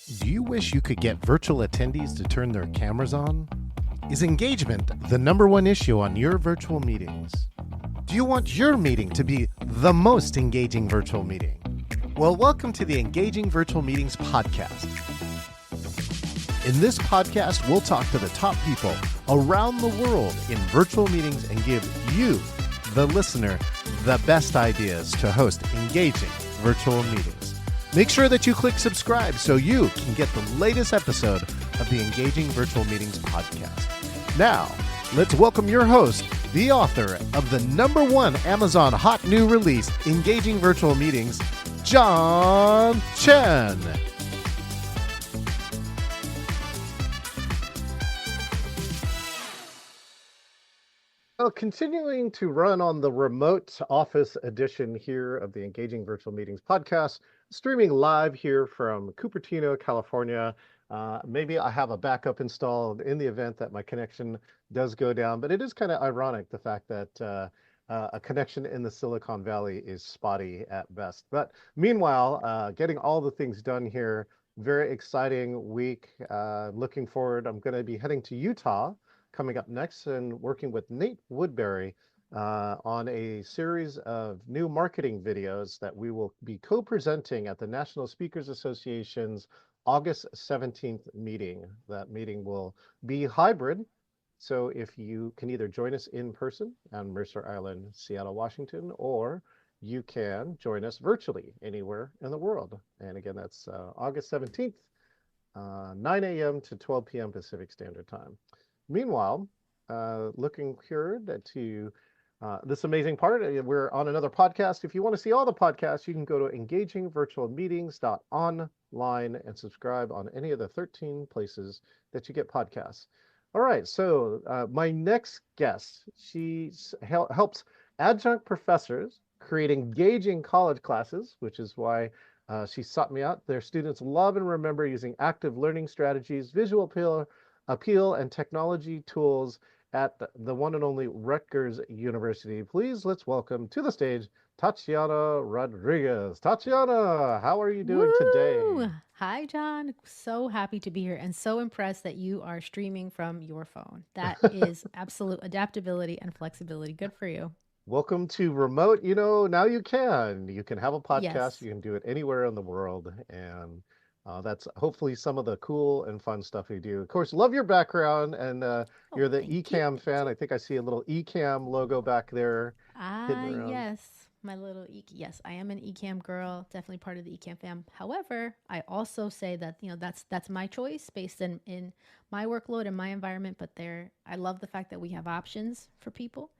Do you wish you could get virtual attendees to turn their cameras on? Is engagement the number one issue on your virtual meetings? Do you want your meeting to be the most engaging virtual meeting? Well, welcome to the Engaging Virtual Meetings podcast. In this podcast, we'll talk to the top people around the world in virtual meetings and give you, the listener, the best ideas to host engaging virtual meetings. Make sure that you click subscribe so you can get the latest episode of the Engaging Virtual Meetings podcast. Now, let's welcome your host, the author of the #1 Amazon hot new release, Engaging Virtual Meetings, John Chen. Well, continuing to run on the remote office edition here of the Engaging Virtual Meetings podcast, streaming live here from Cupertino, California. Maybe I have a backup installed in the event that my connection does go down, but it is kind of ironic, the fact that a connection in the Silicon Valley is spotty at best. But meanwhile, getting all the things done here, very exciting week. Looking forward, I'm going to be heading to Utah coming up next and working with Nate Woodbury on a series of new marketing videos that we will be co-presenting at the National Speakers Association's August 17th meeting. That meeting will be hybrid, so if you can either join us in person on Mercer Island, Seattle, Washington, or you can join us virtually anywhere in the world. And again, that's August 17th, 9 a.m. to 12 p.m. Pacific Standard Time. Meanwhile, looking here to this amazing part, we're on another podcast. If you want to see all the podcasts, you can go to engagingvirtualmeetings.online and subscribe on any of the 13 places that you get podcasts. All right, so my next guest, she helps adjunct professors create engaging college classes, which is why she sought me out. Their students love and remember using active learning strategies, visual appeal and technology tools at the one and only Rutgers University. Please, let's welcome to the stage Tatiana Rodriguez. Tatiana, how are you doing today? Hi, John. So happy to be here and so impressed that you are streaming from your phone. That is absolute adaptability and flexibility. Good for you. Welcome to remote. You know, now you can have a podcast. Yes. You can do it anywhere in the world. And that's hopefully some of the cool and fun stuff you do. Of course, love your background, and you're the ECAM fan. I think I see a little ECAM logo back there hidden around. Yes, my little yes, I am an ECAM girl, definitely part of the ECAM fam. However, I also say that that's my choice based in my workload and my environment. But I love the fact that we have options for people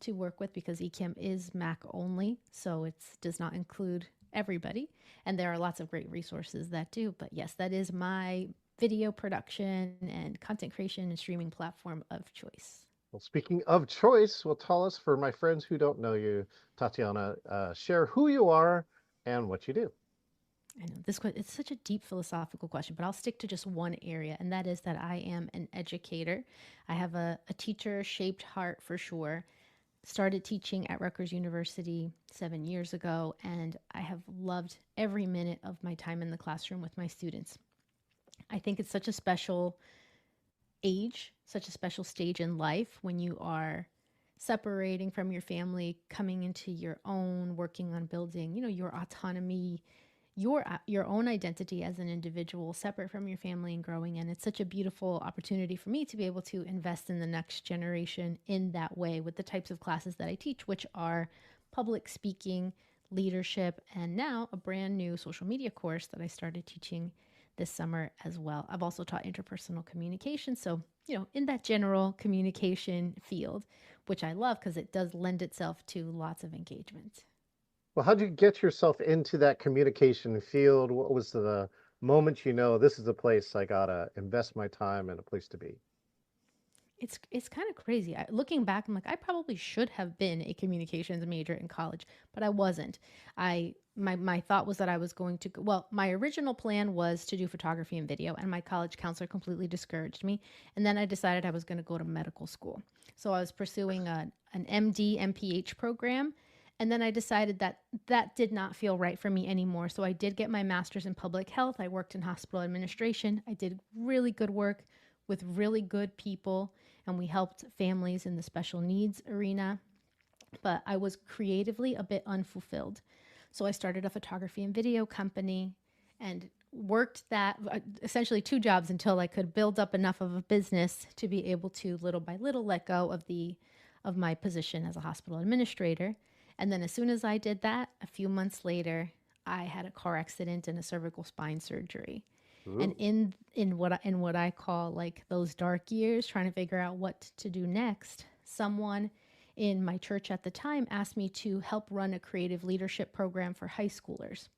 to work with, because ECAM is Mac only, so it does not include everybody, and there are lots of great resources that do. But yes, that is my video production and content creation and streaming platform of choice. Well, speaking of choice, well, tell us, for my friends who don't know you, Tatiana, share who you are and what you do. I know it's such a deep philosophical question, but I'll stick to just one area, and that is that I am an educator. I have a teacher-shaped heart for sure. Started teaching at Rutgers University 7 years ago, and I have loved every minute of my time in the classroom with my students. I think it's such a special age, such a special stage in life when you are separating from your family, coming into your own, working on building, your autonomy, your own identity as an individual, separate from your family and growing. And it's such a beautiful opportunity for me to be able to invest in the next generation in that way with the types of classes that I teach, which are public speaking, leadership, and now a brand new social media course that I started teaching this summer as well. I've also taught interpersonal communication. So, in that general communication field, which I love because it does lend itself to lots of engagement. Well, how did you get yourself into that communication field? What was the moment this is a place I gotta invest my time and a place to be? It's kind of crazy. Looking back, I'm like, I probably should have been a communications major in college, but I wasn't. My thought was that I was going to my original plan was to do photography and video, and my college counselor completely discouraged me. And then I decided I was going to go to medical school. So I was pursuing an MD, MPH program. And then I decided that that did not feel right for me anymore. So I did get my master's in public health. I worked in hospital administration. I did really good work with really good people, and we helped families in the special needs arena. But I was creatively a bit unfulfilled. So I started a photography and video company and worked that essentially two jobs until I could build up enough of a business to be able to little by little let go of my position as a hospital administrator. And then as soon as I did that, a few months later, I had a car accident and a cervical spine surgery. And Ooh. in what I call like those dark years, trying to figure out what to do next, someone in my church at the time asked me to help run a creative leadership program for high schoolers.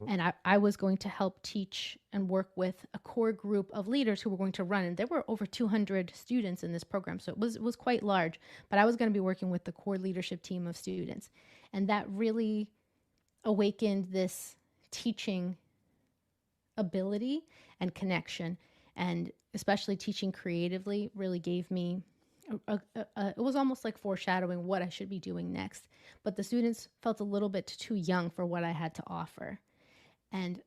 And I was going to help teach and work with a core group of leaders who were going to run. And there were over 200 students in this program. So it was quite large. But I was going to be working with the core leadership team of students. And that really awakened this teaching ability and connection. And especially teaching creatively really gave me it was almost like foreshadowing what I should be doing next. But the students felt a little bit too young for what I had to offer. And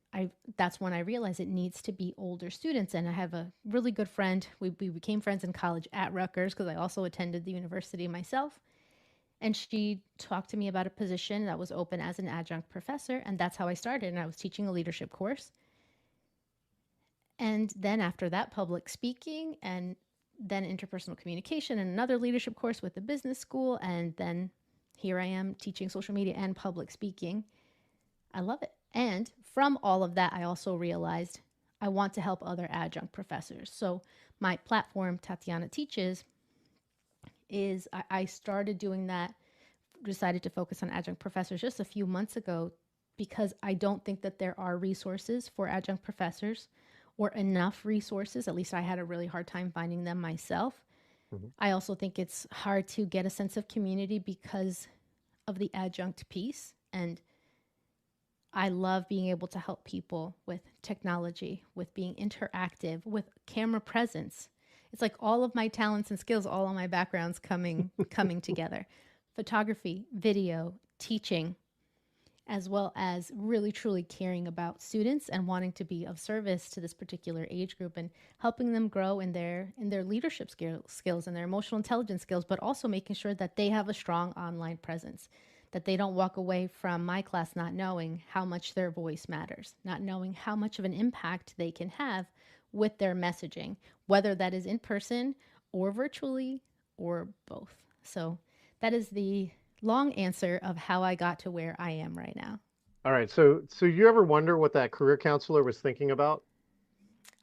that's when I realized it needs to be older students. And I have a really good friend. We became friends in college at Rutgers because I also attended the university myself. And she talked to me about a position that was open as an adjunct professor. And that's how I started. And I was teaching a leadership course. And then after that, public speaking, and then interpersonal communication, and another leadership course with the business school. And then here I am teaching social media and public speaking. I love it. And from all of that, I also realized I want to help other adjunct professors. So my platform, Tatiana Teaches, is I started doing that, decided to focus on adjunct professors just a few months ago because I don't think that there are resources for adjunct professors or enough resources. At least I had a really hard time finding them myself. Mhm. I also think it's hard to get a sense of community because of the adjunct piece. And I love being able to help people with technology, with being interactive, with camera presence. It's like all of my talents and skills, all of my backgrounds coming together. Photography, video, teaching, as well as really truly caring about students and wanting to be of service to this particular age group and helping them grow in their leadership skills and their emotional intelligence skills, but also making sure that they have a strong online presence, that they don't walk away from my class not knowing how much their voice matters, not knowing how much of an impact they can have with their messaging, whether that is in person or virtually or both. So that is the long answer of how I got to where I am right now. All right. So you ever wonder what that career counselor was thinking about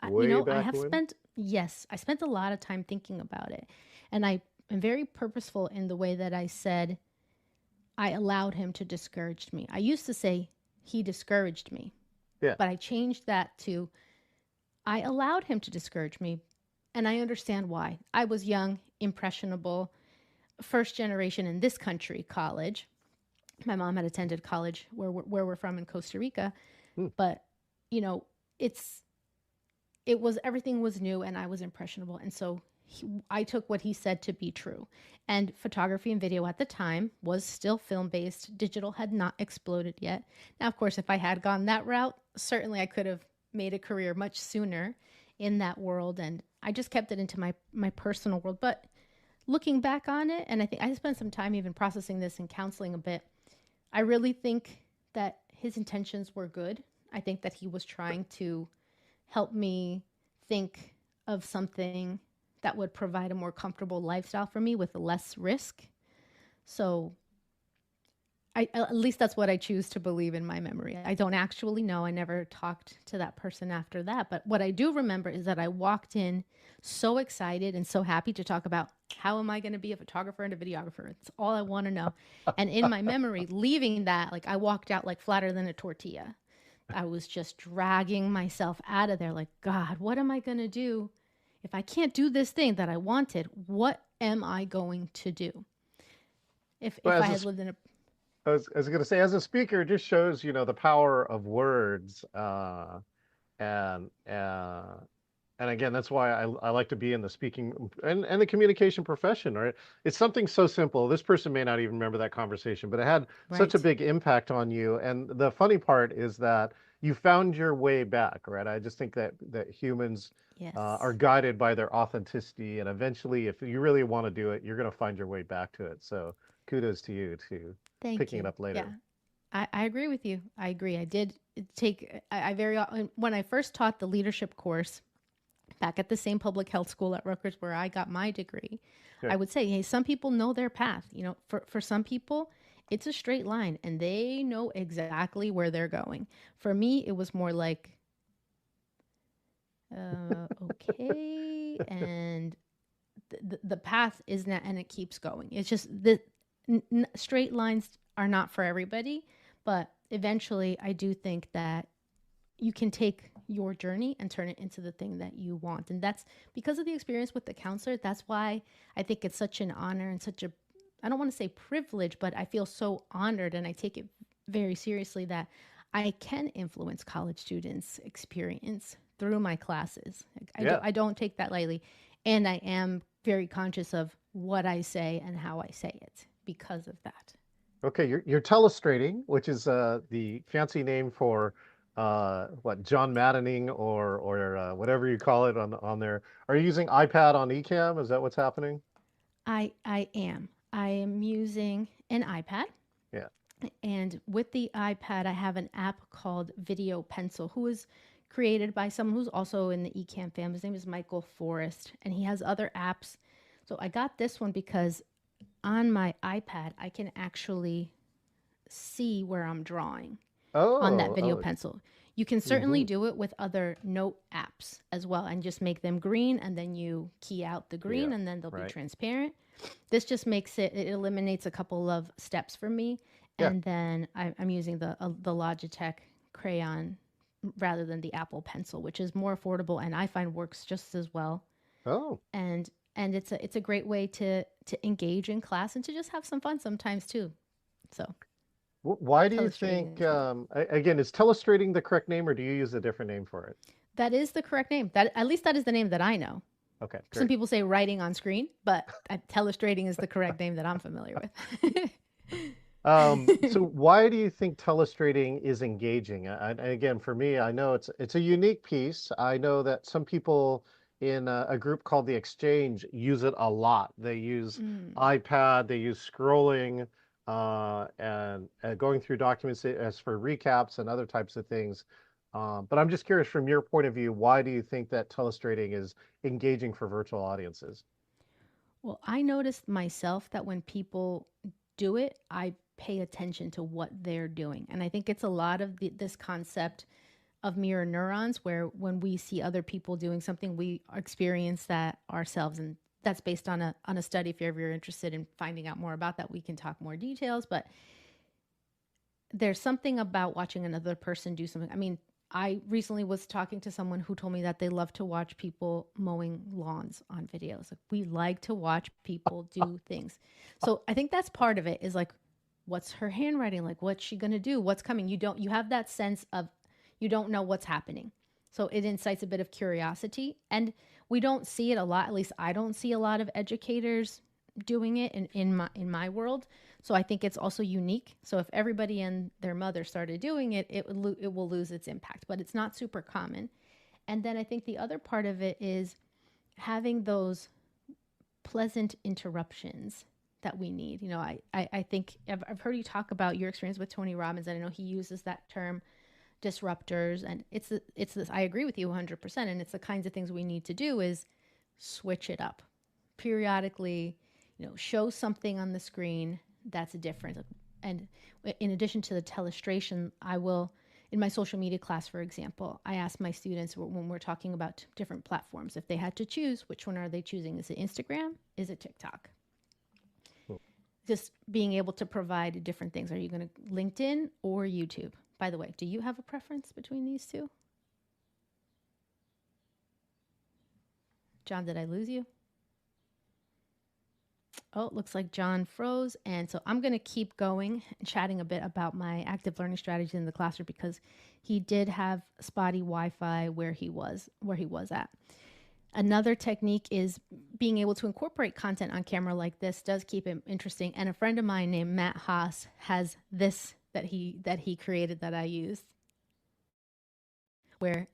way I back have when? spent, yes, I spent a lot of time thinking about it. And I am very purposeful in the way that I said, I allowed him to discourage me. I used to say he discouraged me, Yeah. but I changed that to I allowed him to discourage me. And I understand why. I was young, impressionable, first generation in this country college. My mom had attended college where we're from in Costa Rica, Hmm. but you know, it's it was everything was new and I was impressionable. And so I took what he said to be true. And photography and video at the time was still film based. Digital had not exploded yet. Now, of course, if I had gone that route, certainly I could have made a career much sooner in that world. And I just kept it into my personal world. But looking back on it, and I think I spent some time even processing this and counseling a bit, I really think that his intentions were good. I think that he was trying to help me think of something that would provide a more comfortable lifestyle for me with less risk. So at least that's what I choose to believe in my memory. I don't actually know. I never talked to that person after that. But what I do remember is that I walked in so excited and so happy to talk about how am I going to be a photographer and a videographer. It's all I want to know. And in my memory, leaving that, like I walked out like flatter than a tortilla. I was just dragging myself out of there like, God, what am I going to do? If I can't do this thing that I wanted, what am I going to do? If Well, if I had lived in a I was going to say, as a speaker, it just shows, the power of words, and And again, that's why I like to be in the speaking and the communication profession, right? It's something so simple. This person may not even remember that conversation, but it had such a Right. big impact on you. And the funny part is that you found your way back, right? I just think that humans are Yes. guided by their authenticity, and eventually, if you really want to do it, you're going to find your way back to it. So kudos to you to Thank picking it you. up later. Yeah. I agree with you. I agree. I did take, I very, when I first taught the leadership course back at the same public health school at Rutgers where I got my degree, I Good. would say, hey, some people know their path. You know, for some people, it's a straight line and they know exactly where they're going. For me, it was more like, okay, and the path is not, and it keeps going. It's just the straight lines are not for everybody, but eventually, I do think that you can take your journey and turn it into the thing that you want. And that's because of the experience with the counselor. That's why I think it's such an honor and such a, I don't want to say privilege, but I feel so honored and I take it very seriously that I can influence college students' experience through my classes. Yeah. I don't take that lightly. And I am very conscious of what I say and how I say it because of that. Okay, you're telestrating, which is the fancy name for what John Maddening or whatever you call it on there. Are you using iPad on ECAM? Is that what's happening? I am. I am using an iPad. Yeah. And with the iPad, I have an app called Video Pencil, who is created by someone who's also in the ECAM family. His name is Michael Forrest, and he has other apps. So I got this one because on my iPad, I can actually see where I'm drawing on that Oh, video oh. pencil. You can certainly Hmm. do it with other note apps as well and just make them green and then you key out the Yeah. green and then they'll be Right. transparent. This just makes it, it eliminates a couple of steps for me. Yeah. And then I'm using the Logitech crayon rather than the Apple Pencil, which is more affordable and I find works just as well. Oh. And it's a great way to engage in class and to just have some fun sometimes too. So Why do you telestrating think is great. again, is telestrating the correct name or do you use a different name for it? That is the correct name. That at least that is the name that I know. Okay, Some great. people say writing on screen, but telestrating is the correct name that I'm familiar with. So why do you think telestrating is engaging? And again, for me, I know it's a unique piece. I know that some people in a group called the Exchange use it a lot. They use Mm. iPad, they use scrolling and going through documents as for recaps and other types of things. But I'm just curious, from your point of view, why do you think that telestrating is engaging for virtual audiences? Well, I noticed myself that when people do it, I pay attention to what they're doing. And I think it's a lot of this concept of mirror neurons, where when we see other people doing something, we experience that ourselves. And that's based on a study. If you're ever interested in finding out more about that, we can talk more details. But there's something about watching another person do something. I mean, I recently was talking to someone who told me that they love to watch people mowing lawns on videos. Like we like to watch people do things. So I think that's part of it is like, what's her handwriting? Like, what's she going to do? What's coming? You have that sense of, you don't know what's happening. So it incites a bit of curiosity. And we don't see it a lot. At least I don't see a lot of educators doing it in my world. So I think it's also unique. So if everybody and their mother started doing it, it will lose its impact. But it's not super common. And then I think the other part of it is having those pleasant interruptions that we need. You know, I think I've heard you talk about your experience with Tony Robbins, and I know he uses that term disruptors, and it's this. I agree with you 100%, and it's the kinds of things we need to do is switch it up periodically. You know, show something on the screen that's different. And in addition to the telestration, I will, in my social media class, for example, I ask my students when we're talking about different platforms, if they had to choose, which one are they choosing? Is it Instagram? Is it TikTok? Just being able to provide different things. Are you going to LinkedIn or YouTube? By the way, do you have a preference between these two? John, did I lose you? Oh, it looks like John froze. And so I'm going to keep going and chatting a bit about my active learning strategies in the classroom because he did have spotty Wi-Fi where he was at. Another technique is being able to incorporate content on camera like this does keep it interesting. And a friend of mine named Matt Haas has this that he created that I use, where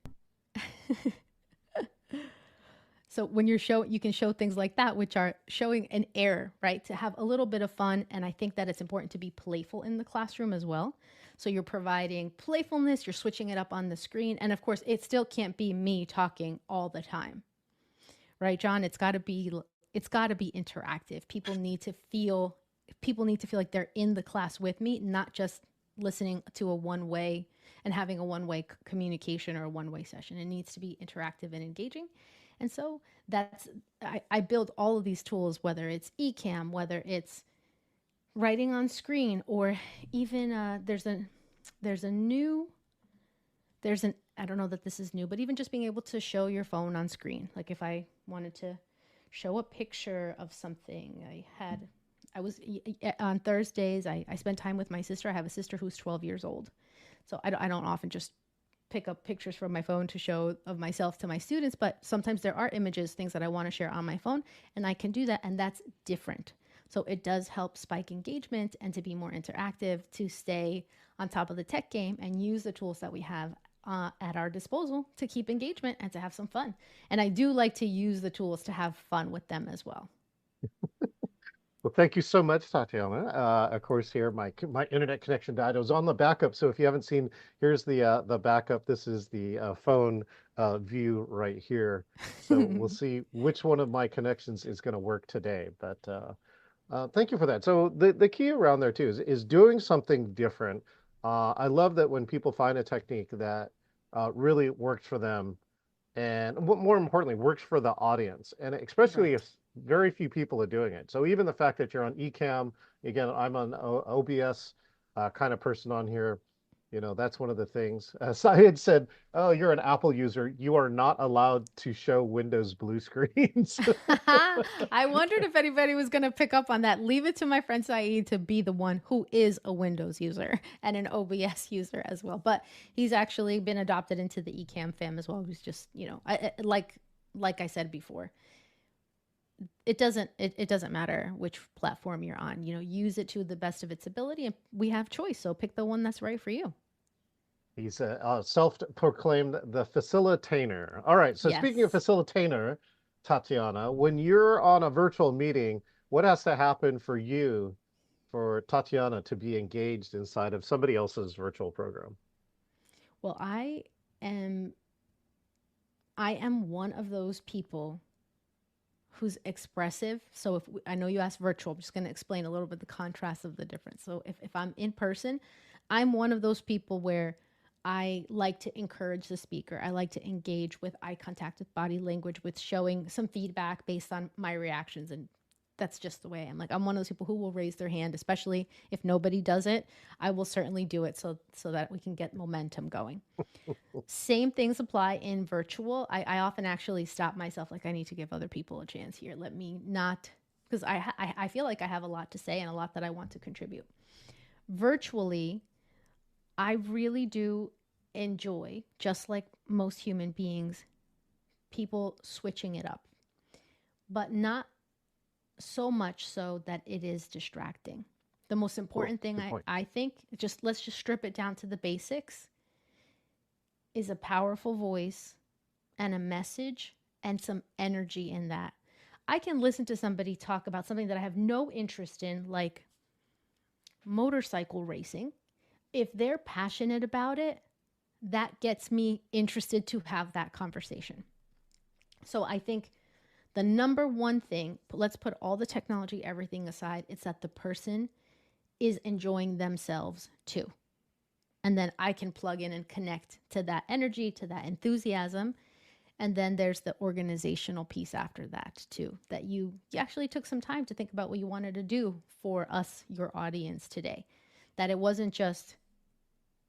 so when you can show things like that, which are showing an error, right? To have a little bit of fun. And I think that it's important to be playful in the classroom as well. So you're providing playfulness, you're switching it up on the screen. And of course, it still can't be me talking all the time. Right, John? It's got to be interactive. People need to feel like they're in the class with me, not just listening to a one way and having a one way communication or a one way session. It needs to be interactive and engaging. And so I build all of these tools, whether it's ECAM, whether it's writing on screen, or even there's a new there's an I don't know that this is new, but even just being able to show your phone on screen. Like if I wanted to show a picture of something, I was on Thursdays. I spend time with my sister. I have a sister who's 12 years old, so I don't often just pick up pictures from my phone to show of myself to my students, but sometimes there are images, things that I want to share on my phone, and I can do that, and that's different. So it does help spike engagement and to be more interactive, to stay on top of the tech game and use the tools that we have at our disposal to keep engagement and to have some fun. And I do like to use the tools to have fun with them as well. Well, thank you so much, Tatiana. Of course, here my internet connection died. I was on the backup, so if you haven't seen, here's the backup. This is the phone view right here. So we'll see which one of my connections is going to work today. But thank you for that. So the key around there too is doing something different. I love that when people find a technique that really works for them, and what more importantly works for the audience, and especially Right. if very few people are doing it. So even the fact that you're on ECAM, again, I'm on OBS kind of person on here. That's one of the things. So I had said, oh, you're an Apple user, you are not allowed to show Windows blue screens. I wondered if anybody was going to pick up on that. Leave it to my friend Saeed to be the one who is a Windows user and an OBS user as well. But he's actually been adopted into the ECAM fam as well. He's just, like I said before, it doesn't matter which platform you're on. Use it to the best of its ability, and we have choice. So pick the one that's right for you. He's a self-proclaimed the facilitator. All right. So speaking of Yes. facilitator, Tatiana, when you're on a virtual meeting, what has to happen for you, for Tatiana to be engaged inside of somebody else's virtual program? Well, I am one of those people who's expressive. So I know you asked virtual, I'm just going to explain a little bit the contrast of the difference. So if I'm in person, I'm one of those people where I like to encourage the speaker. I like to engage with eye contact, with body language, with showing some feedback based on my reactions. And that's just the way I am. Like, I'm one of those people who will raise their hand, especially if nobody does it. I will certainly do it so that we can get momentum going. Same things apply in virtual. I often actually stop myself, like, I need to give other people a chance here. Let me not, because I feel like I have a lot to say and a lot that I want to contribute. Virtually, I really do enjoy, just like most human beings, people switching it up, but not so much so that it is distracting. The most Cool. important thing Good I, point. I think, let's just strip it down to the basics, is a powerful voice and a message and some energy in that. I can listen to somebody talk about something that I have no interest in, like motorcycle racing. If they're passionate about it, that gets me interested to have that conversation. So I think the number one thing, let's put all the technology, everything aside, it's that the person is enjoying themselves too. And then I can plug in and connect to that energy, to that enthusiasm. And then there's the organizational piece after that too, that you actually took some time to think about what you wanted to do for us, your audience today. That it wasn't just,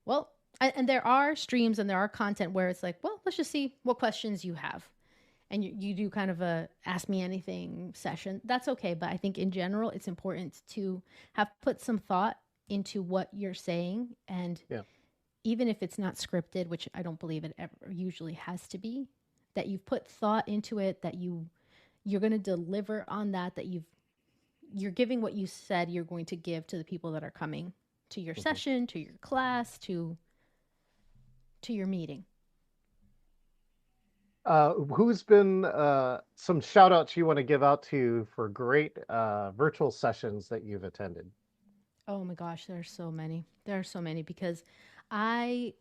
well, and there are streams and there are content where it's like, well, let's just see what questions you have. And you do kind of a ask me anything session. That's okay. But I think in general, it's important to have put some thought into what you're saying. And Yeah. even if it's not scripted, which I don't believe it ever usually has to be, that you've put thought into it, that you're going to deliver on that, that you're giving what you said you're going to give to the people that are coming to your Mhm. session, to your class, to your meeting. Who's been some shout outs you want to give out to for great virtual sessions that you've attended? Oh my gosh, there are so many. There are so many because I,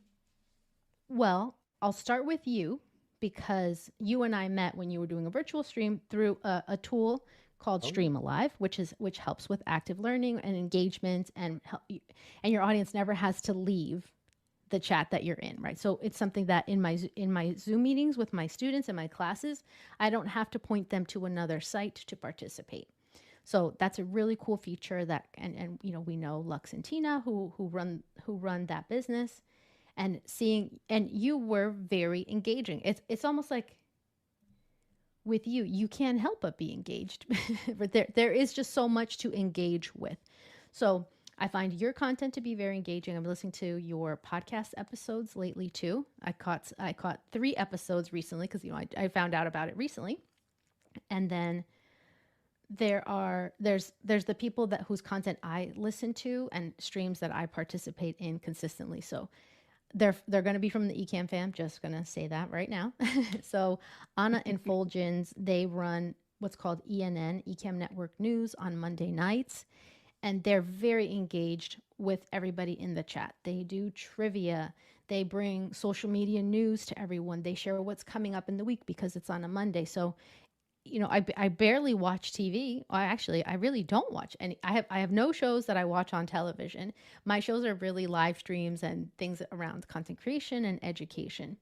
well, I'll start with you because you and I met when you were doing a virtual stream through a tool called Oh, Stream Alive, which helps with active learning and engagement, and your audience never has to leave the chat that you're in, right? So it's something that in my Zoom meetings with my students and my classes, I don't have to point them to another site to participate. So that's a really cool feature that, and we know Lux and Tina who run that business, and seeing, and you were very engaging. It's almost like with you can't help but be engaged, but there is just so much to engage with. So I find your content to be very engaging. I'm listening to your podcast episodes lately too. I caught 3 episodes recently because I found out about it recently, and then there's the people that whose content I listen to and streams that I participate in consistently. So they're going to be from the ECAM fam. Just going to say that right now. So Anna and Fulgens, they run what's called ENN, ECAM Network News, on Monday nights, and they're very engaged with everybody in the chat. They do trivia. They bring social media news to everyone. They share what's coming up in the week because it's on a Monday. So I barely watch TV. I really don't watch any. I have no shows that I watch on television. My shows are really live streams and things around content creation and education.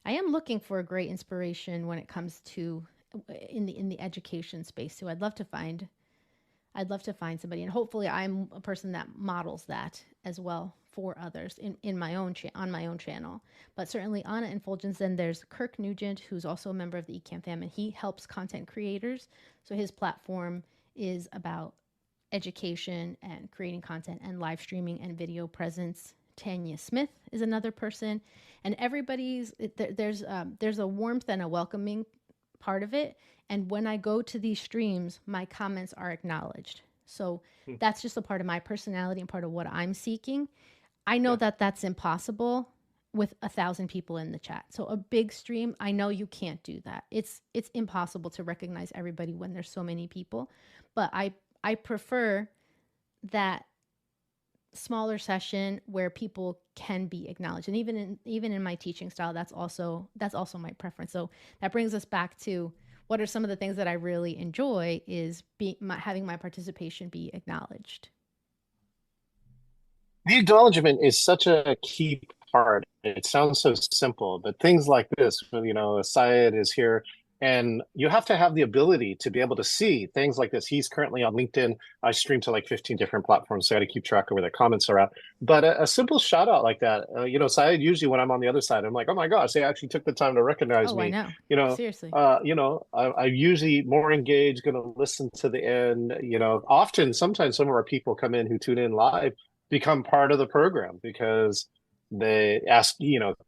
I am looking for a great inspiration when it comes to in the education space too. I'd love to find somebody, and hopefully I'm a person that models that as well for others in my own on my own channel. But certainly Anna and Fulgens. Then there's Kirk Nugent, who's also a member of the ECAM fam, and he helps content creators. So his platform is about education and creating content and live streaming and video presence. Tanya Smith is another person, and there's a warmth and a welcoming part of it. And when I go to these streams, my comments are acknowledged. So hmm, that's just a part of my personality and part of what I'm seeking. I know yeah. that that's impossible with 1,000 people in the chat. So a big stream, I know you can't do that. It's impossible to recognize everybody when there's so many people. But I prefer that smaller session where people can be acknowledged. And even in my teaching style, that's also my preference. So that brings us back to what are some of the things that I really enjoy is having my participation be acknowledged. The acknowledgement is such a key part. It sounds so simple, but things like this, Syed is here, and you have to have the ability to be able to see things like this. He's currently on LinkedIn. I stream to like 15 different platforms, so I got to keep track of where the comments are at. But a simple shout out like that, Syed, usually when I'm on the other side, I'm like, oh my gosh, they actually took the time to recognize Oh, I me. know. You know, Seriously. I'm usually more engaged, going to listen to the end. Often, sometimes some of our people come in who tune in live become part of the program because they ask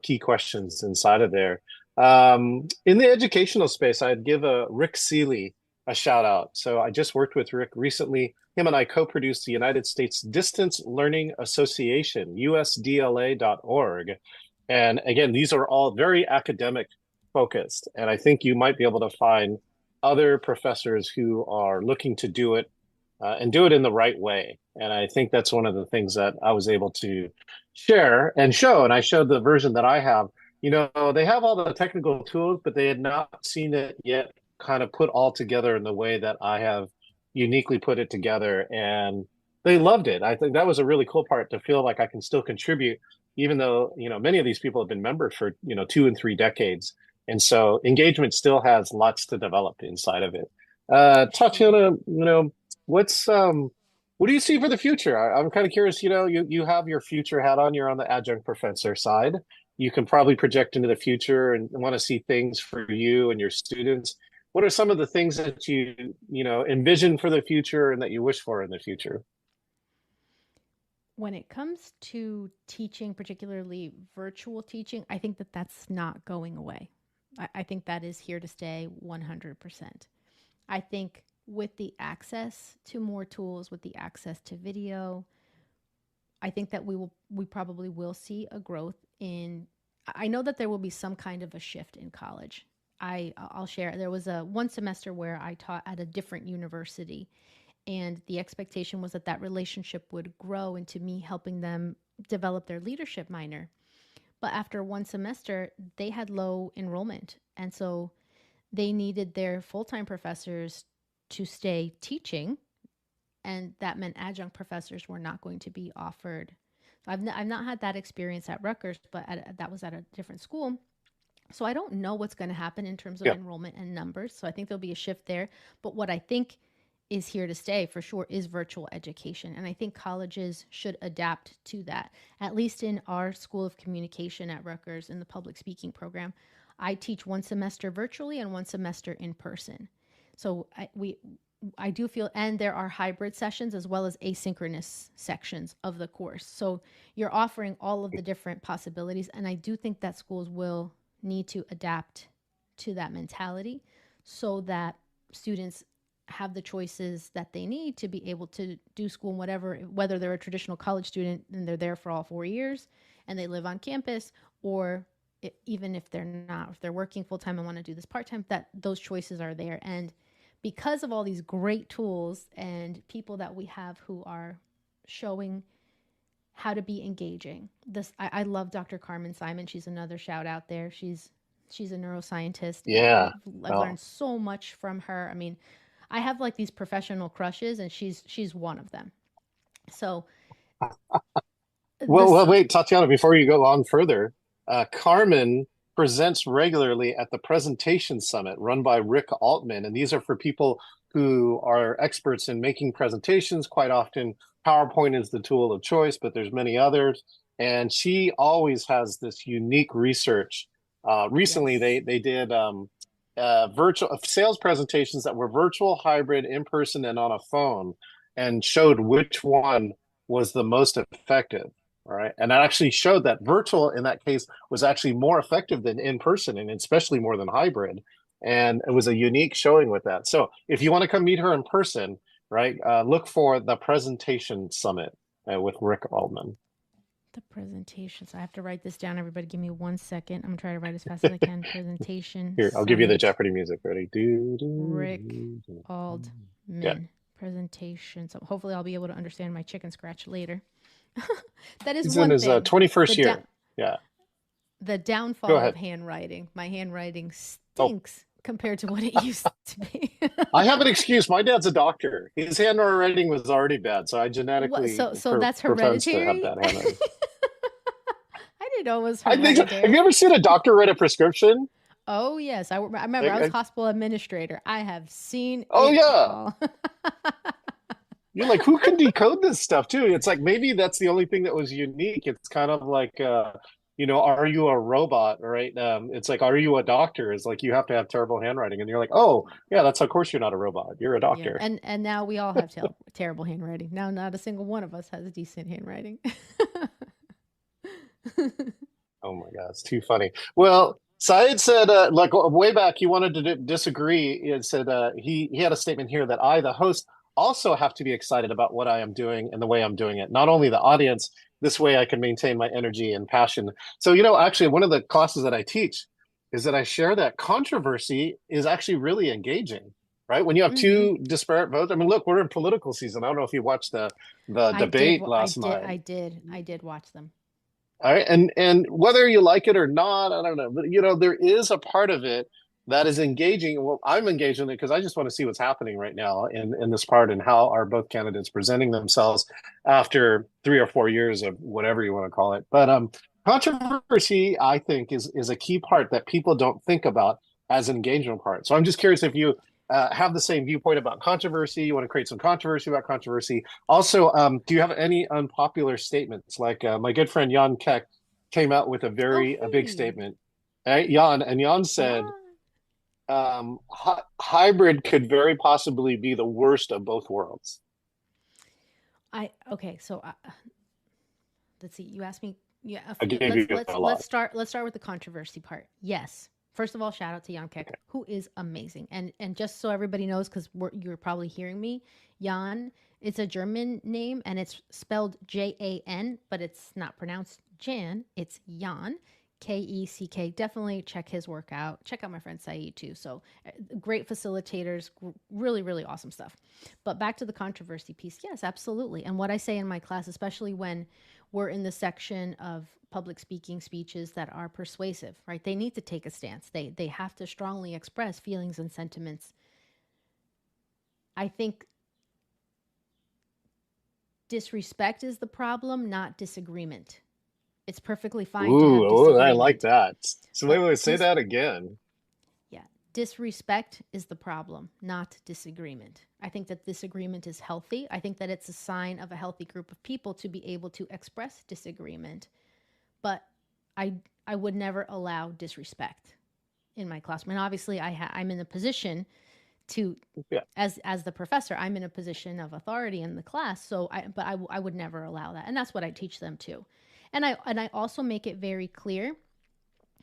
key questions inside of there. In the educational space, I'd give Rick Seeley a shout out. So I just worked with Rick recently. Him and I co-produced the United States Distance Learning Association, usdla.org. And again, these are all very academic focused, and I think you might be able to find other professors who are looking to do it and do it in the right way. And I think that's one of the things that I was able to share and show. And I showed the version that I have. They have all the technical tools, but they had not seen it yet kind of put all together in the way that I have uniquely put it together. And they loved it. I think that was a really cool part to feel like I can still contribute, even though, many of these people have been members for, 2 and 3 decades. And so engagement still has lots to develop inside of it. Tatiana, What's what do you see for the future? I'm kind of curious. You have your future hat on. You're on the adjunct professor side. You can probably project into the future and want to see things for you and your students. What are some of the things that you envision for the future and that you wish for in the future? When it comes to teaching, particularly virtual teaching, I think that that's not going away. I think that is here to stay 100%. I think with the access to more tools, with the access to video, I think that we probably will see a growth in. I know that there will be some kind of a shift in college. I'll share. There was a one semester where I taught at a different university, and the expectation was that that relationship would grow into me helping them develop their leadership minor. But after one semester, they had low enrollment, and so they needed their full-time professors to stay teaching, and that meant adjunct professors were not going to be offered. So I've not had that experience at Rutgers, but that was at a different school. So I don't know what's going to happen in terms of Yeah. enrollment and numbers. So I think there'll be a shift there. But what I think is here to stay for sure is virtual education. And I think colleges should adapt to that. At least in our School of Communication at Rutgers in the public speaking program, I teach one semester virtually and one semester in person. So I do feel, and there are hybrid sessions as well as asynchronous sections of the course. So you're offering all of the different possibilities. And I do think that schools will need to adapt to that mentality so that students have the choices that they need to be able to do school in whatever, whether they're a traditional college student and they're there for all 4 years and they live on campus, or even if they're not, if they're working full time and want to do this part time, that those choices are there. And because of all these great tools and people that we have who are showing how to be engaging. I love Dr. Carmen Simon. She's another shout out there. She's a neuroscientist. Yeah. I've learned so much from her. I mean, I have like these professional crushes, and she's one of them. So, Well, wait, Tatiana, before you go on further, Carmen presents regularly at the Presentation Summit run by Rick Altman. And these are for people who are experts in making presentations. Quite often, PowerPoint is the tool of choice, but there's many others. And she always has this unique research. Recently, yes. they did virtual sales presentations that were virtual, hybrid, in person, and on a phone, and showed which one was the most effective. All right. And that actually showed that virtual in that case was actually more effective than in person, and especially more than hybrid. And it was a unique showing with that. So if you want to come meet her in person, right, look for the Presentation Summit with Rick Altman. The presentations. I have to write this down. Everybody, give me 1 second. I'm gonna try to write as fast as I can. Presentation. Here, I'll give you the Jeopardy music. Ready? Rick Altman. Yeah. Presentation. So hopefully I'll be able to understand my chicken scratch later. That is He's one in his thing. 21st year. Yeah. The downfall of handwriting. My handwriting stinks compared to what it used to be. I have an excuse. My dad's a doctor. His handwriting was already bad, so I genetically so that's hereditary. To have bad handwriting. I didn't know it was hereditary. I think so. Have you ever seen a doctor write a prescription? Oh yes, I remember. I was hospital administrator. I have seen. Oh yeah. You're like, who can decode this stuff too? It's like maybe that's the only thing that was unique. It's kind of like, are you a robot, right? It's like, are you a doctor? It's like you have to have terrible handwriting, and you're like, oh yeah, that's of course you're not a robot. You're a doctor. Yeah. And now we all have terrible handwriting. Now not a single one of us has decent handwriting. Oh my God, it's too funny. Well, Syed said, like way back, he wanted to disagree. It said he had a statement here that I, the host, also have to be excited about what I am doing and the way I'm doing it. Not only the audience, this way I can maintain my energy and passion. So, actually one of the classes that I teach is that I share that controversy is actually really engaging, right? When you have two disparate votes. I mean, look, we're in political season. I don't know if you watched the debate last night. I did watch them. All right. And whether you like it or not, I don't know. But, there is a part of it that is engaging. Well, I'm engaged in it because I just want to see what's happening right now in this part and how are both candidates presenting themselves after 3 or 4 years of whatever you want to call it. But controversy, I think, is a key part that people don't think about as an engagement part. So I'm just curious if you have the same viewpoint about controversy. You want to create some controversy about controversy. Also, do you have any unpopular statements? Like my good friend Jan Keck came out with a big statement. Right? Jan said, hybrid could very possibly be the worst of both worlds. So let's see. You asked me. Yeah, let's start with the controversy part. Yes, First of all, shout out to Jan Keck, who is amazing. And just so everybody knows, because you're probably hearing me, Jan, it's a German name and it's spelled Jan, but it's not pronounced Jan. It's Jan, Keck. Definitely check his work out. Check out my friend Saeed too. So great facilitators, really, really awesome stuff. But back to the controversy piece. Yes, absolutely. And what I say in my class, especially when we're in the section of public speaking speeches that are persuasive, right? They need to take a stance. They have to strongly express feelings and sentiments. I think disrespect is the problem, not disagreement. It's perfectly fine to have disagreement. I like that. So wait, say that again. Yeah. Disrespect is the problem, not disagreement. I think that disagreement is healthy. I think that it's a sign of a healthy group of people to be able to express disagreement. But I would never allow disrespect in my classroom. And obviously I'm in a position to, as the professor, I'm in a position of authority in the class. So I would never allow that. And that's what I teach them too. And I also make it very clear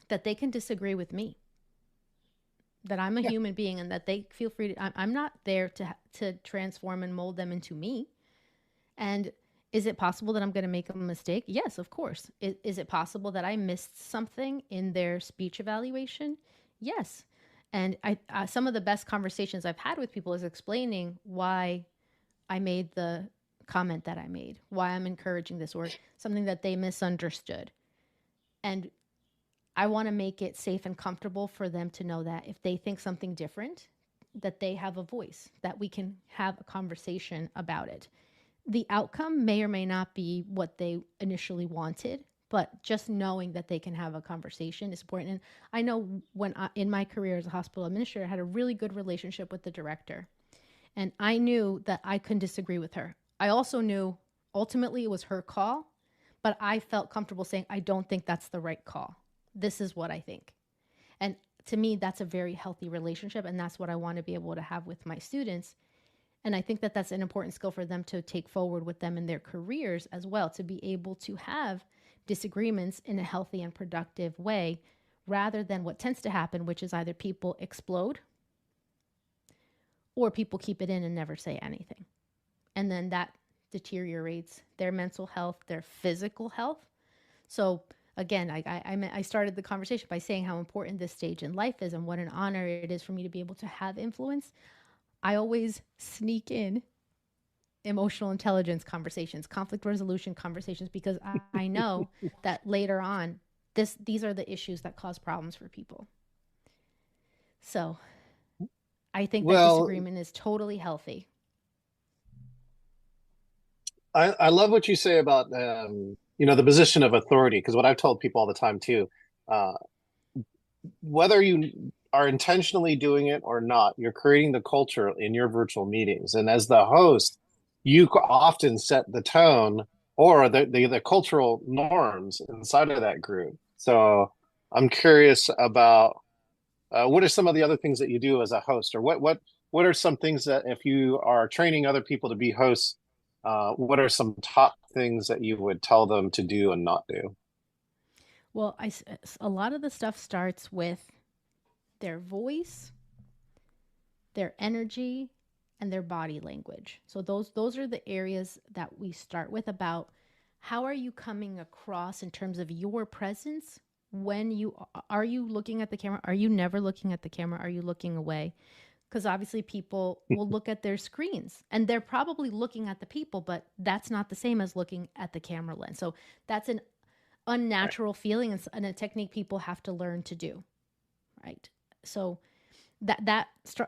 that they can disagree with me, that I'm a human being, and that they feel free to, I'm not there to transform and mold them into me. And is it possible that I'm going to make a mistake? Yes, of course. Is it possible that I missed something in their speech evaluation? Yes. And some of the best conversations I've had with people is explaining why I made the comment that I made, why I'm encouraging this, or something that they misunderstood. And I want to make it safe and comfortable for them to know that if they think something different, that they have a voice, that we can have a conversation about it. The outcome may or may not be what they initially wanted, but just knowing that they can have a conversation is important. And I know in my career as a hospital administrator, I had a really good relationship with the director. And I knew that I couldn't disagree with her. I also knew ultimately it was her call, but I felt comfortable saying, I don't think that's the right call. This is what I think. And to me, that's a very healthy relationship. And that's what I want to be able to have with my students. And I think that that's an important skill for them to take forward with them in their careers as well, to be able to have disagreements in a healthy and productive way, rather than what tends to happen, which is either people explode or people keep it in and never say anything. And then that deteriorates their mental health, their physical health. So again, I started the conversation by saying how important this stage in life is and what an honor it is for me to be able to have influence. I always sneak in emotional intelligence conversations, conflict resolution conversations, because I know that later on, these are the issues that cause problems for people. So I think that disagreement is totally healthy. I love what you say about the position of authority, because what I've told people all the time too, whether you are intentionally doing it or not, you're creating the culture in your virtual meetings. And as the host, you often set the tone or the cultural norms inside of that group. So I'm curious about what are some of the other things that you do as a host, or what are some things that if you are training other people to be hosts, what are some top things that you would tell them to do and not do? Well, a lot of the stuff starts with their voice, their energy, and their body language. So those are the areas that we start with, about how are you coming across in terms of your presence when are you looking at the camera? Are you never looking at the camera? Are you looking away? Because obviously people will look at their screens and they're probably looking at the people, but that's not the same as looking at the camera lens. So that's an unnatural feeling and a technique people have to learn to do, right? So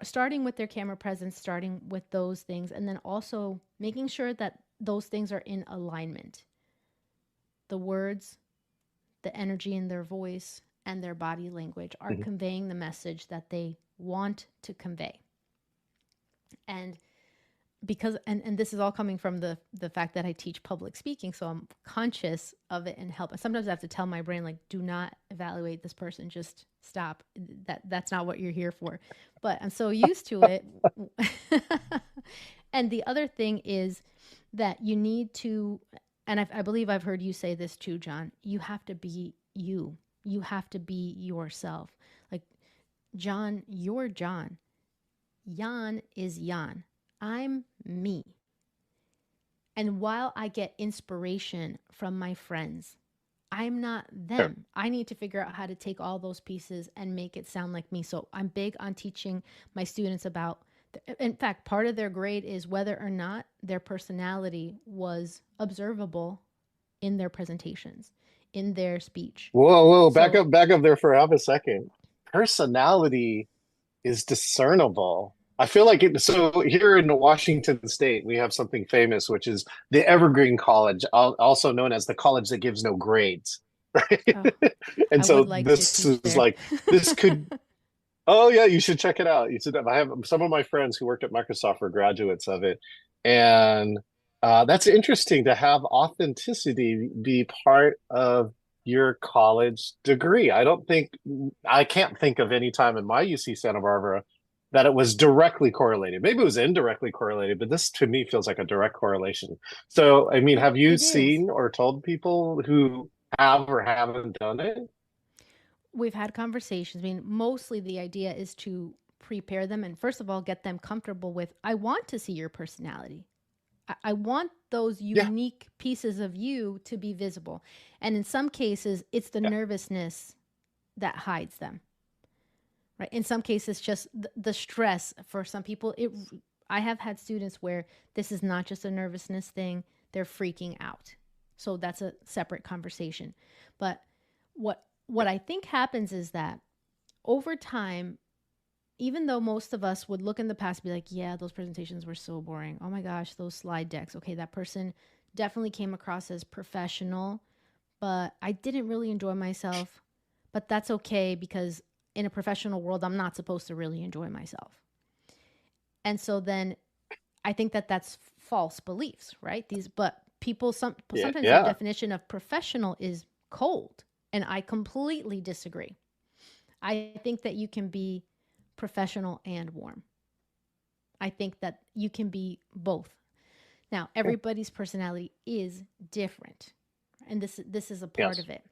starting with their camera presence, starting with those things, and then also making sure that those things are in alignment. The words, the energy in their voice, and their body language are conveying the message that they want to convey. And because and this is all coming from the fact that I teach public speaking, so I'm conscious of it and help. And sometimes I have to tell my brain, like, do not evaluate this person, just stop. That's not what you're here for. But I'm so used to it. And the other thing is that you need to, and I believe I've heard you say this too, John, you have to be you. You have to be yourself. Like, John, you're John. Jan is Jan. I'm me. And while I get inspiration from my friends, I'm not Sure. them. I need to figure out how to take all those pieces and make it sound like me. So I'm big on teaching my students about, in fact, part of their grade is whether or not their personality was observable in their presentations, in their speech. Whoa, So back up there for half a second. Personality is discernible. I feel like it. So here in Washington State, we have something famous, which is the Evergreen College, also known as the college that gives no grades, right? oh, And I would so like to this teach is there. like this could. Oh yeah, you should check it out. You should. I have some of my friends who worked at Microsoft were graduates of it, and that's interesting to have authenticity be part of your college degree. I can't think of any time in my UC Santa Barbara that it was directly correlated. Maybe it was indirectly correlated, but this to me feels like a direct correlation. So, I mean, it, have you it is. seen or told people who have or haven't done it? We've had conversations. I mean, mostly the idea is to prepare them and, first of all, get them comfortable with I want to see your personality. I want those Yeah, unique pieces of you to be visible. And in some cases, it's the yeah, nervousness that hides them, right? In some cases, just the stress. For some people, I have had students where this is not just a nervousness thing, they're freaking out. So that's a separate conversation. But what I think happens is that over time, even though most of us would look in the past and be like, yeah, those presentations were so boring. Oh my gosh, those slide decks. Okay, that person definitely came across as professional, but I didn't really enjoy myself. But that's okay because in a professional world, I'm not supposed to really enjoy myself. And so then I think that that's false beliefs, right? But sometimes their yeah. definition of professional is cold, and I completely disagree. I think that you can be professional and warm. I think that you can be both. Now, everybody's personality is different, and this is a part Yes. of it.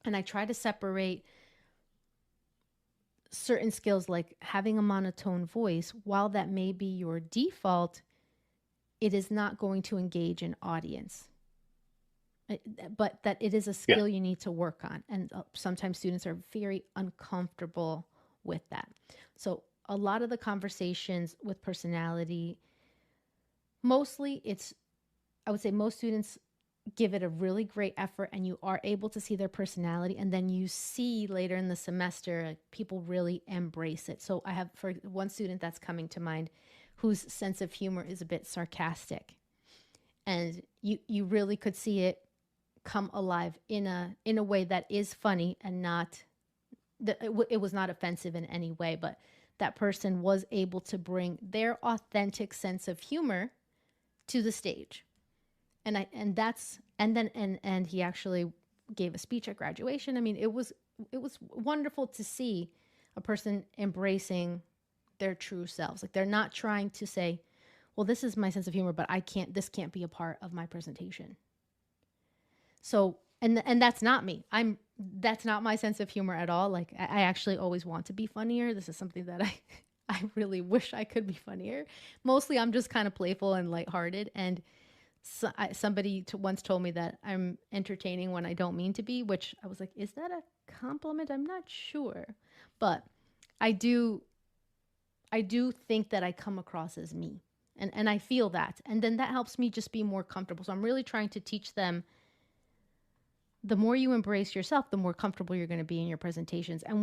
And I try to separate certain skills like having a monotone voice. While that may be your default, it is not going to engage an audience. But that it is a Yeah. skill you need to work on. And sometimes students are very uncomfortable with that. So a lot of the conversations with personality, mostly I would say most students give it a really great effort and you are able to see their personality. And then you see later in the semester, like, people really embrace it. So I have for one student that's coming to mind whose sense of humor is a bit sarcastic. And you really could see it come alive in a way that is funny and not it was not offensive in any way, but that person was able to bring their authentic sense of humor to the stage. And he actually gave a speech at graduation. I mean, it was wonderful to see a person embracing their true selves. Like, they're not trying to say, well, this is my sense of humor, but this can't be a part of my presentation. So, and that's not me. That's not my sense of humor at all. Like, I actually always want to be funnier. This is something that I really wish I could be funnier. Mostly I'm just kind of playful and lighthearted. And somebody once told me that I'm entertaining when I don't mean to be, which I was like, is that a compliment? I'm not sure. But I do think that I come across as me. And I feel that. And then that helps me just be more comfortable. So I'm really trying to teach them, the more you embrace yourself, the more comfortable you're going to be in your presentations. And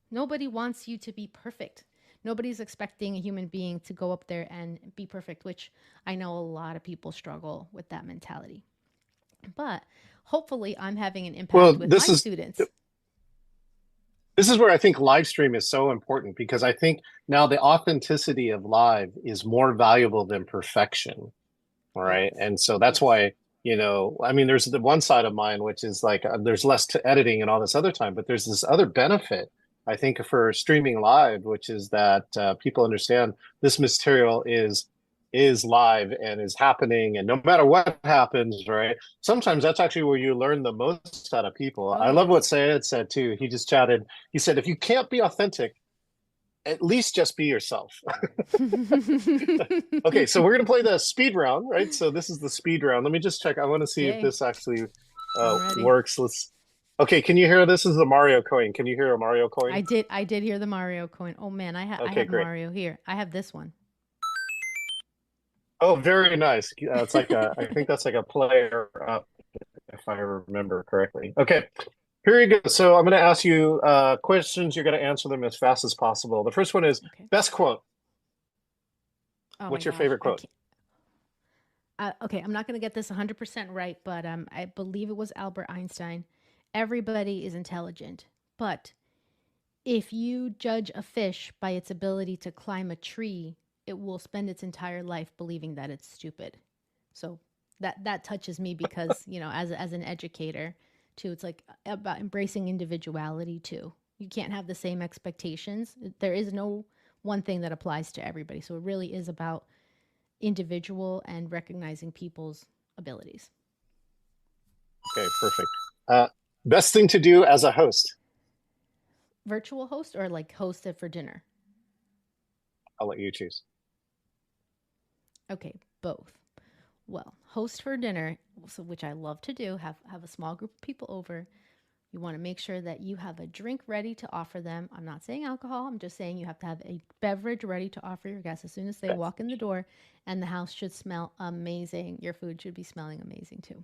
nobody wants you to be perfect. Nobody's expecting a human being to go up there and be perfect, which I know a lot of people struggle with that mentality. But hopefully I'm having an impact Well, with my students. this is where I think live stream is so important because I think now the authenticity of live is more valuable than perfection. All right. Yes. And so that's Yes. why, I mean, there's the one side of mine, which is like there's less to editing and all this other time, but there's this other benefit, I think, for streaming live, which is that people understand this material is live and is happening, and no matter what happens, right? Sometimes that's actually where you learn the most out of people. Oh, I love what yes. Sayed said too. He just chatted. He said, if you can't be authentic, at least just be yourself. Okay, so we're gonna play the speed round, right? So this is the speed round. Let me just check. I want to see if Okay, this actually I'm ready. works. Let's. Okay, can you hear this? This is the Mario coin. Can you hear a Mario coin? I did hear the Mario coin. Oh man, I Okay, have great. Mario here. I have this one. Oh, very nice. It's like a. I think that's like a player up, if I remember correctly. Okay, here you go. So I'm going to ask you questions. You're going to answer them as fast as possible. The first one is Okay. best quote. Oh my What's your gosh, favorite I quote? can't. Okay, I'm not going to get this 100% right, but I believe it was Albert Einstein. Everybody is intelligent, but if you judge a fish by its ability to climb a tree, it will spend its entire life believing that it's stupid. So that touches me because, as an educator too, it's like about embracing individuality too. You can't have the same expectations. There is no one thing that applies to everybody. So it really is about individual and recognizing people's abilities. Okay, perfect. Uh, best thing to do as a host. Virtual host or like hosted for dinner? I'll let you choose. Okay, both. Well, host for dinner, so which I love to do, have a small group of people over. You want to make sure that you have a drink ready to offer them. I'm not saying alcohol. I'm just saying you have to have a beverage ready to offer your guests as soon as they Okay. walk in the door, and the house should smell amazing. Your food should be smelling amazing too.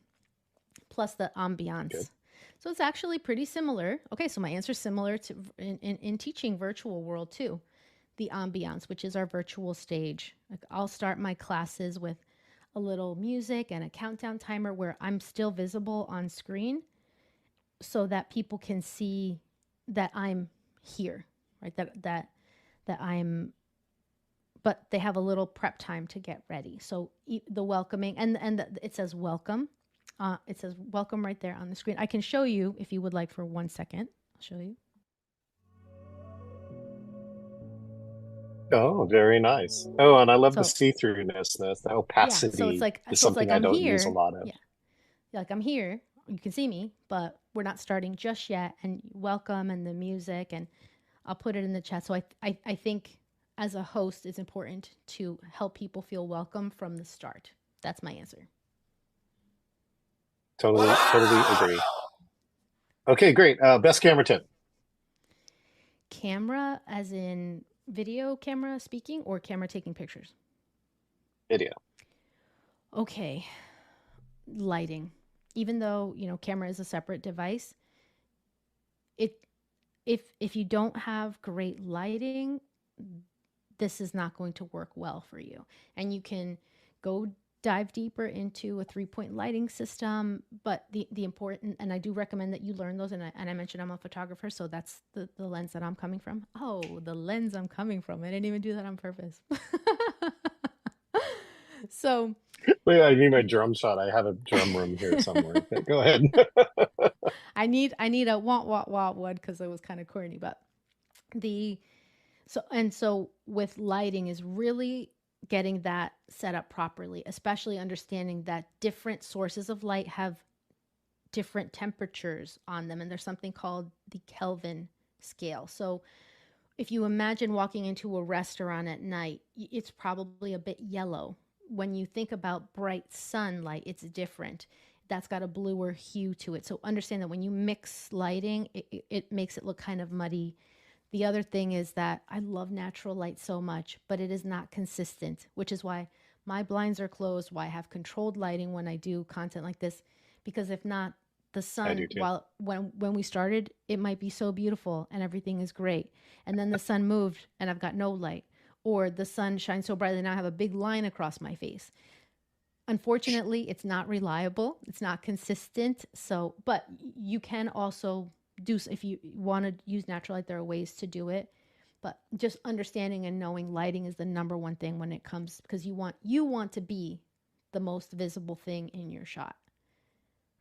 Plus the Good. ambiance. So it's actually pretty similar. Okay, so my answer is similar to in teaching virtual world too. The ambiance, which is our virtual stage. Like I'll start my classes with a little music and a countdown timer where I'm still visible on screen so that people can see that I'm here, right? That I'm but they have a little prep time to get ready. So the welcoming it says welcome. It says welcome right there on the screen. I can show you if you would like for 1 second. I'll show you. Oh, very nice. Oh, and I love the So see-throughness. The yeah, so it's opacity like is so it's like something I I'm don't use a here. lot of. Yeah, like I'm here. You can see me, but we're not starting just yet. And welcome and the music, and I'll put it in the chat. So I think as a host, it's important to help people feel welcome from the start. That's my answer. Totally, totally agree. Okay, great. Best camera tip. Camera, as in video camera speaking, or camera taking pictures? Video. Okay, lighting. Even though camera is a separate device, it if you don't have great lighting, this is not going to work well for you. And you can go dive deeper into a 3-point lighting system, but the important, and I do recommend that you learn those, and I mentioned I'm a photographer, so that's the lens that I'm coming from. Oh, the lens I'm coming from. I didn't even do that on purpose. So Wait, I need my drum shot. I have a drum room here somewhere. Okay, go ahead. I need a want one because it was kind of corny, but the so with lighting is really getting that set up properly, especially understanding that different sources of light have different temperatures on them, and there's something called the Kelvin scale. So if you imagine walking into a restaurant at night, it's probably a bit yellow. When you think about bright sunlight, it's different. That's got a bluer hue to it. So understand that when you mix lighting, it makes it look kind of muddy. The other thing is that I love natural light so much, but it is not consistent, which is why my blinds are closed, why I have controlled lighting when I do content like this, because if not, the I do sun, too. while when we started, it might be so beautiful and everything is great. And then the sun moved and I've got no light. Or the sun shines so brightly now I have a big line across my face. Unfortunately, it's not reliable. It's not consistent. So, but you can also do, if you want to use natural light, there are ways to do it. But just understanding and knowing lighting is the number one thing when it comes, because you want to be the most visible thing in your shot,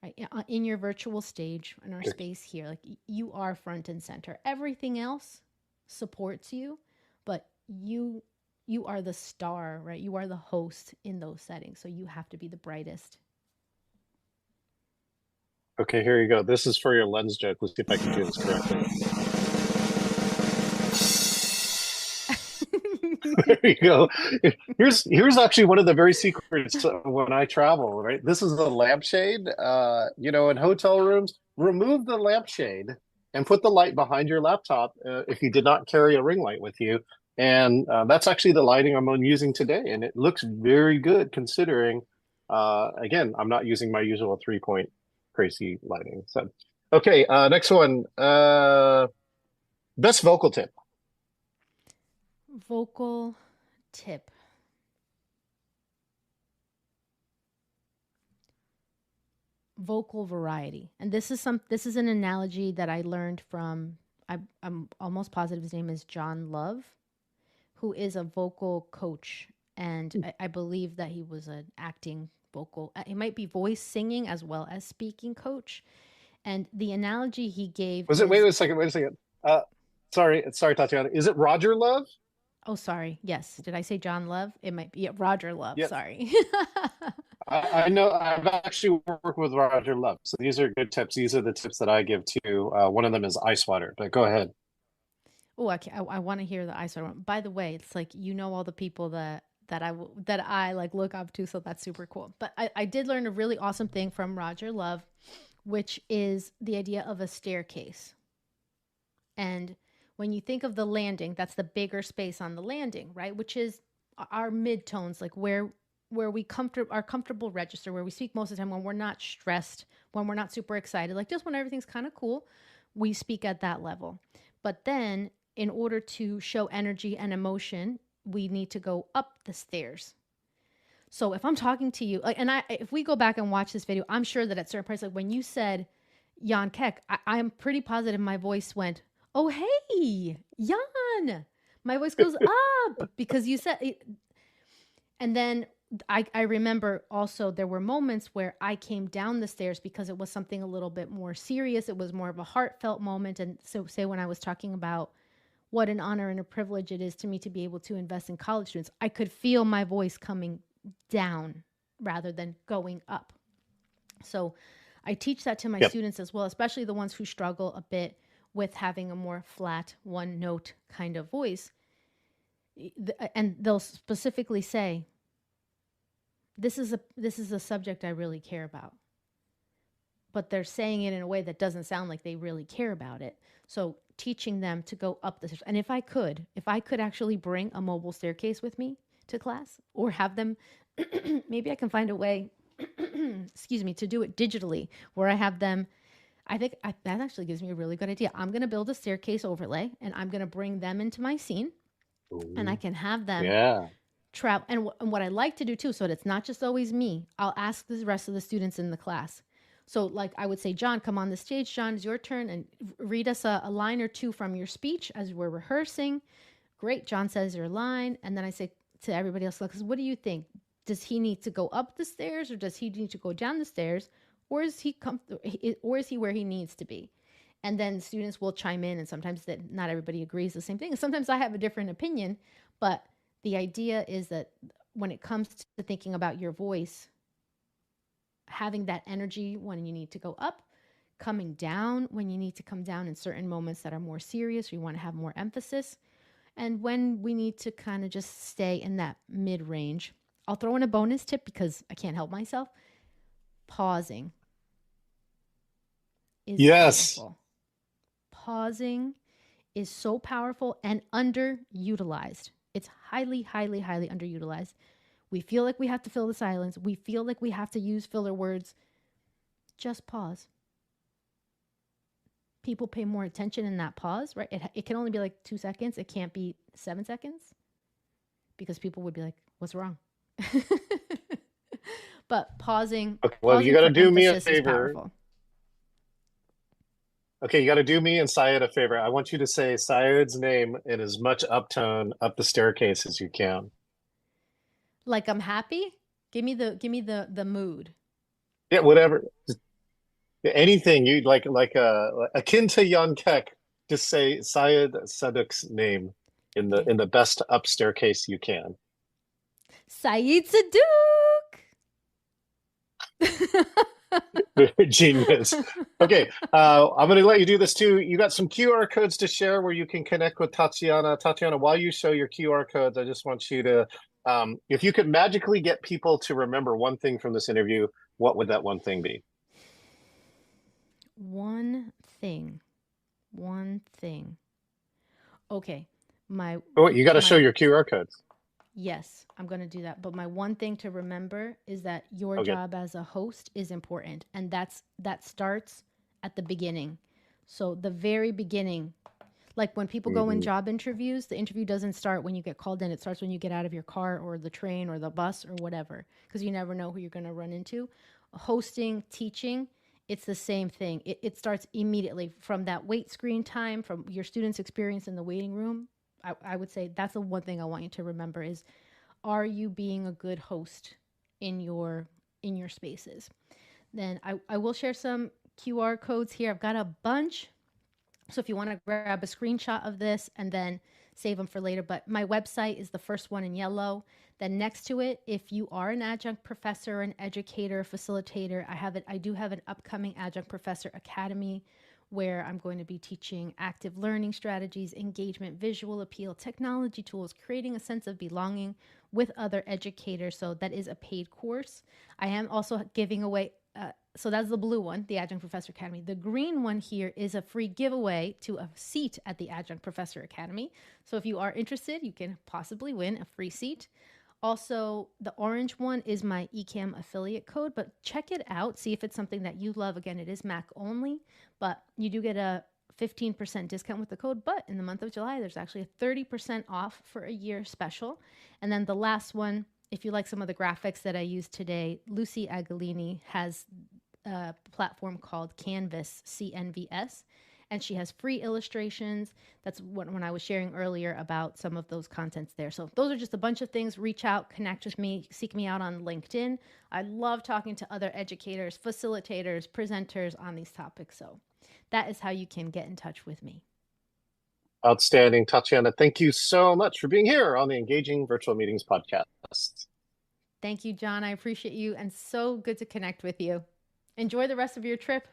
right? In your virtual stage, in our space here, like you are front and center. Everything else supports you, but you are the star, right? You are the host in those settings, so you have to be the brightest. Okay, here you go. This is for your lens joke. Let's see if I can do this correctly. There you go. Here's actually one of the very secrets when I travel, right? This is the lampshade. In hotel rooms, remove the lampshade and put the light behind your laptop if you did not carry a ring light with you. And that's actually the lighting I'm using today, and it looks very good considering. Again, I'm not using my usual 3-point crazy lighting. So, okay, next one. Best vocal tip. Vocal tip. Vocal variety. And this is an analogy that I learned from I'm almost positive his name is John Love, who is a vocal coach. And I believe that he was an acting vocal. He might be voice singing as well as speaking coach. And the analogy he gave Was it? Wait is, a second. Wait a second. Sorry, Tatiana. Is it Roger Love? oh, sorry. Yes. Did I say John Love? It might be, yeah, Roger Love. Yep. Sorry. I know. I've actually worked with Roger Love, so these are good tips. These are the tips that I give too. One of them is ice water. But go ahead. Oh, I want to hear the ice one. By the way, it's like you know all the people that I like look up to, so that's super cool. But I did learn a really awesome thing from Roger Love, which is the idea of a staircase. And when you think of the landing, that's the bigger space on the landing, right? Which is our midtones, like where we our comfortable register, where we speak most of the time when we're not stressed, when we're not super excited, like just when everything's kind of cool, we speak at that level. But then in order to show energy and emotion, we need to go up the stairs. So if I'm talking to you, like, if we go back and watch this video, I'm sure that at certain parts, like when you said Jan Keck, I'm pretty positive my voice went, oh, hey, Jan. My voice goes up because you said it. And then I remember also there were moments where I came down the stairs because it was something a little bit more serious. It was more of a heartfelt moment. And so, say, when I was talking about what an honor and a privilege it is to me to be able to invest in college students, I could feel my voice coming down rather than going up. So I teach that to my Yep. students as well, especially the ones who struggle a bit with having a more flat, one note kind of voice. And they'll specifically say, this is a subject I really care about. But they're saying it in a way that doesn't sound like they really care about it. So teaching them to go up the stairs. And if I could actually bring a mobile staircase with me to class, or have them, maybe I can find a way, excuse me, to do it digitally, where I have them. That actually gives me a really good idea. I'm going to build a staircase overlay, and I'm going to bring them into my scene, and I Ooh, can have them yeah. travel. And what I like to do too, so that it's not just always me, I'll ask the rest of the students in the class. So, like, I would say, John, come on the stage. John, it's your turn, and read us a line or two from your speech as we're rehearsing. Great. John says your line. And then I say to everybody else, what do you think? Does he need to go up the stairs, or does he need to go down the stairs? Or is he where he needs to be? And then students will chime in, and sometimes that not everybody agrees the same thing. Sometimes I have a different opinion, but the idea is that when it comes to thinking about your voice, having that energy when you need to go up, coming down when you need to come down in certain moments that are more serious, you want to have more emphasis, and when we need to kind of just stay in that mid range. I'll throw in a bonus tip because I can't help myself. Pausing is Yes. powerful. Pausing is so powerful and underutilized. It's highly, highly, highly underutilized. We feel like we have to fill the silence. We feel like we have to use filler words. Just pause. People pay more attention in that pause, right? It can only be like 2 seconds. It can't be 7 seconds because people would be like, what's wrong? But Okay. Well, you pausing got to for do me a emphasis is favor. powerful. Okay, you got to do me and Syed a favor. I want you to say Syed's name in as much uptone up the staircase as you can. Like, I'm happy. Give me the mood. Yeah, whatever. Just anything you like akin to Jan Keck. Just say Syed Saduk's name in the best up staircase you can. Saeed Saduk. Genius. Okay, I'm going to let you do this too. You got some QR codes to share where you can connect with Tatiana. Tatiana, while you show your QR codes, I just want you to, if you could magically get people to remember one thing from this interview, what would that one thing be? One thing. Okay, Oh, you got to show your QR codes. Yes, I'm going to do that. But my one thing to remember is that your job as a host is important. And that starts at the beginning. So the very beginning, like when people go in job interviews, the interview doesn't start when you get called in. It starts when you get out of your car or the train or the bus or whatever, because you never know who you're going to run into. Hosting, teaching, it's the same thing. It starts immediately from that wait screen time, from your students' experience in the waiting room. I would say that's the one thing I want you to remember is, are you being a good host in your spaces? Then I will share some QR codes here. I've got a bunch. So if you want to grab a screenshot of this and then save them for later, but my website is the first one in yellow. Then next to it, if you are an adjunct professor, an educator, facilitator, I do have an upcoming Adjunct Professor Academy where I'm going to be teaching active learning strategies, engagement, visual appeal, technology tools, creating a sense of belonging with other educators. So that is a paid course. I am also giving away, so that's the blue one, the Adjunct Professor Academy. The green one here is a free giveaway to a seat at the Adjunct Professor Academy. So if you are interested, you can possibly win a free seat. Also, the orange one is my ECAM affiliate code, but check it out. See if it's something that you love. Again, it is Mac only, but you do get a 15% discount with the code. But in the month of July, there's actually a 30% off for a year special. And then the last one, if you like some of the graphics that I used today, Lucy Agalini has a platform called Canvas, CNVS. And she has free illustrations. That's when I was sharing earlier about some of those contents there. So those are just a bunch of things. Reach out, connect with me, seek me out on LinkedIn. I love talking to other educators, facilitators, presenters on these topics. So that is how you can get in touch with me. Outstanding, Tatiana. Thank you so much for being here on the Engaging Virtual Meetings podcast. Thank you, John. I appreciate you, and so good to connect with you. Enjoy the rest of your trip.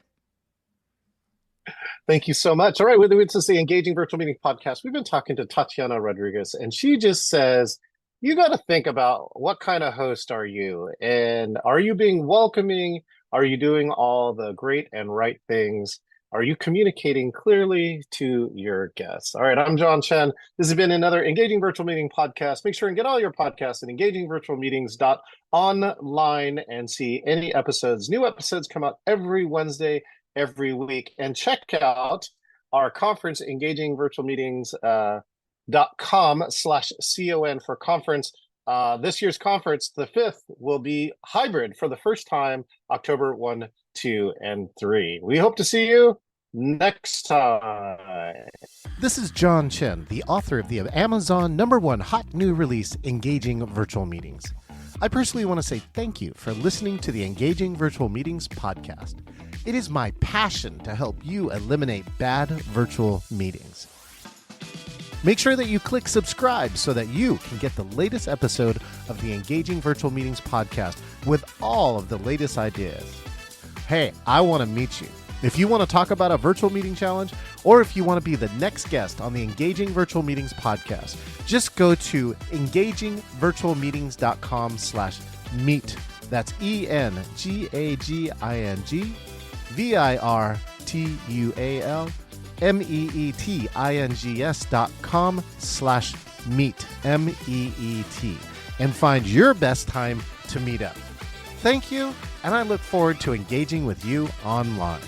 Thank you so much. All right, this is the Engaging Virtual Meeting podcast. We've been talking to Tatiana Rodriguez, and she just says, you got to think about what kind of host are you? And are you being welcoming? Are you doing all the great and right things? Are you communicating clearly to your guests? All right, I'm John Chen. This has been another Engaging Virtual Meeting podcast. Make sure and get all your podcasts at engagingvirtualmeetings.online and see any episodes. New episodes come out every Wednesday, every week, and check out our conference, engagingvirtualmeetings.com/CON for conference. This year's conference, the 5th, will be hybrid for the first time, October 1, 2, and 3. We hope to see you next time. This is John Chen, the author of the Amazon #1 hot new release, Engaging Virtual Meetings. I personally want to say thank you for listening to the Engaging Virtual Meetings podcast. It is my passion to help you eliminate bad virtual meetings. Make sure that you click subscribe so that you can get the latest episode of the Engaging Virtual Meetings podcast with all of the latest ideas. Hey, I want to meet you. If you want to talk about a virtual meeting challenge, or if you want to be the next guest on the Engaging Virtual Meetings podcast, just go to engagingvirtualmeetings.com/meet. That's engagingvirtualmeetings.com/meet, MEET, and find your best time to meet up. Thank you, and I look forward to engaging with you online.